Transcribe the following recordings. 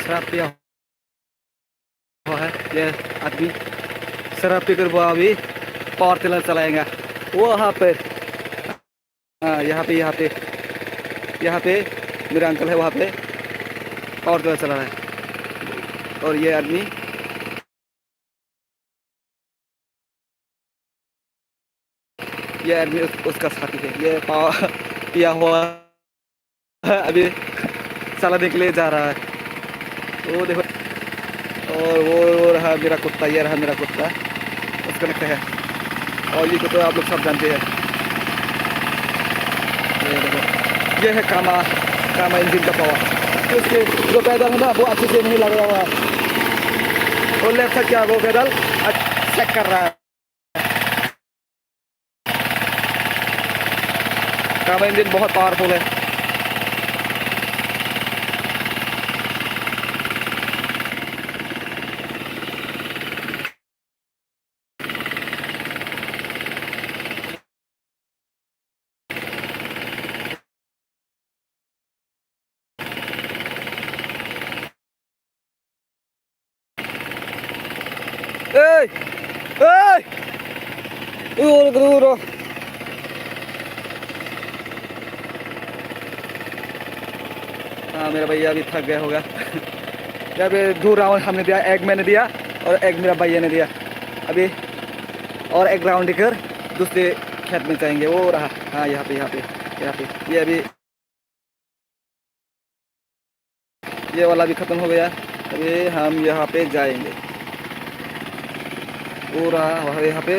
शराब पिया हुआ है ये आदमी। शराब पीकर वो अभी पावर टिलर चलाएगा वो वहाँ पे। हाँ यहाँ पे मेरा अंकल है वहाँ पे पावर टिलर चला रहा है। और ये आदमी उसका साथी है। ये पावर पिया हुआ है अभी चलाने के लिए जा रहा है। वो देखो। और वो रहा मेरा कुत्ता, ये रहा मेरा कुत्ता, उसका लगता है। और ये तो आप लोग सब जानते हैं। ये देखो, ये है कामा कामा इंजन का पावर। उसके जो पैदल है ना वो अच्छे से नहीं लग रहा हुआ है। वो लेफ्ट साइड क्या वो पैदल चेक कर रहा है। कामा इंजन बहुत पावरफुल है। ए ए दूर। हाँ मेरा भैया अभी थक गया होगा। जब दूर राउंड हमने दिया, एग मैंने दिया और एग मेरा भैया ने दिया। अभी और एक राउंड लेकर दूसरे खेत में जाएंगे। वो रहा, हाँ यहाँ पे ये अभी ये वाला भी ख़त्म हो गया। अभी हम यहाँ पे जाएंगे। वो रहा वहाँ यहाँ पे,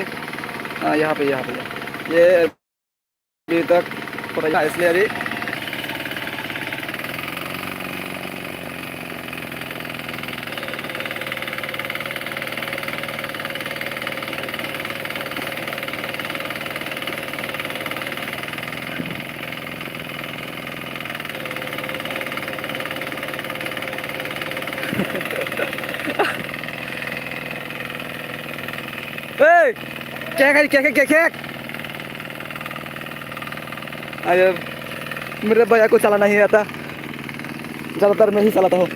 हाँ यहाँ पे ये अभी तक थोड़ा इसलिए अभी क्या अरे मेरे भैया को चलाना नहीं आता, ज़्यादातर मैं ही चलाता हूँ।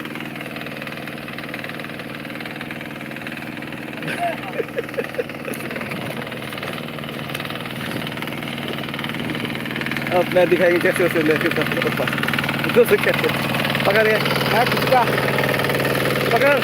अब मैं दिखाएंगे कैसे उसे ले दूसरे कैसे पकड़ गए। पकड़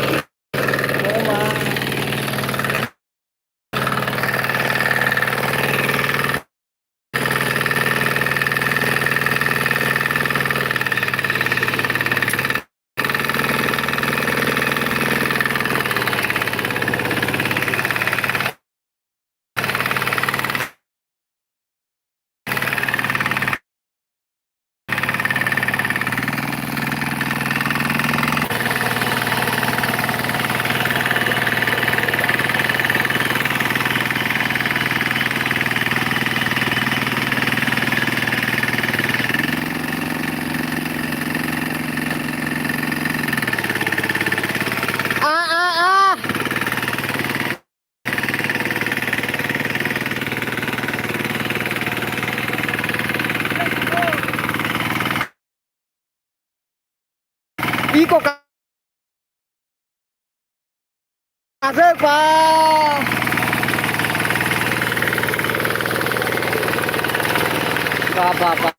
Iko kasih pak. Apa-apa.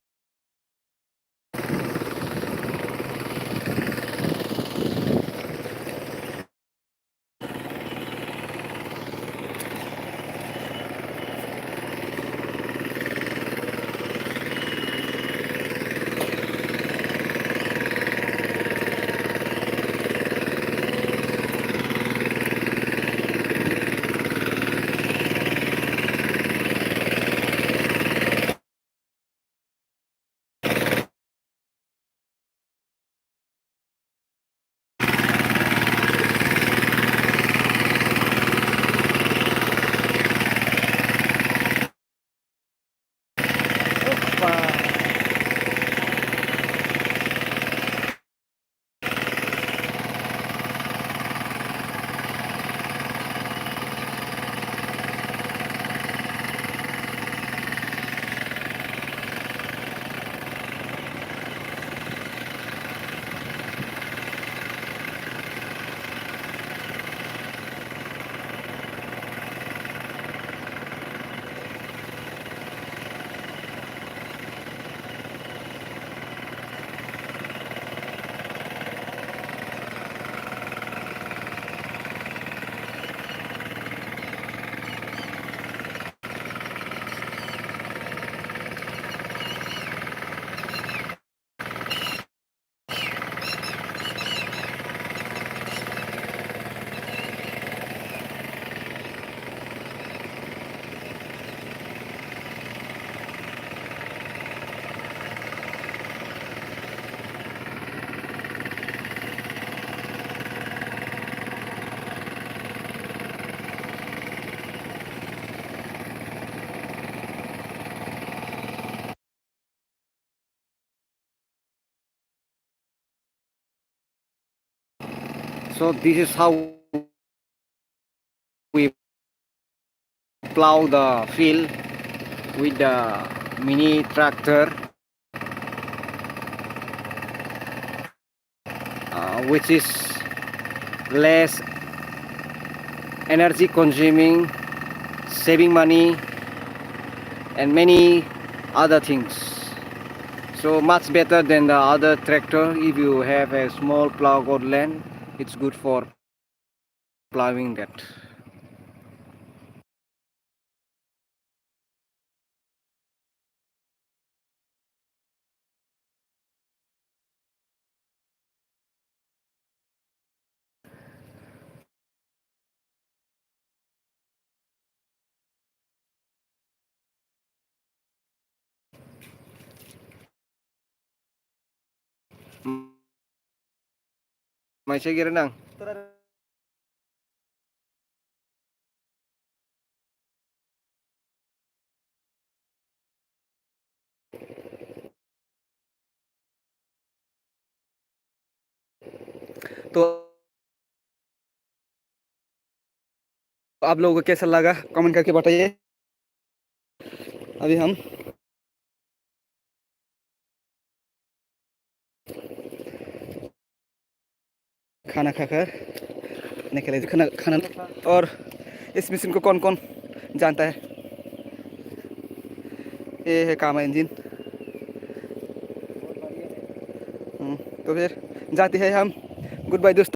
So this is how we plow the field with the mini tractor, which is less energy consuming, saving money, and many other things. So much better than the other tractor. If you have a small plow or land, it's good for plowing that. Mai saya kira nang. तो आप लोगों को कैसा लगा comment करके बताइए। अभी हम खाना खाकर निकले खाना खाना। और इस मशीन को कौन कौन जानता है? ये है कामा इंजन। तो फिर जाते हैं हम। गुड बाय दोस्तों।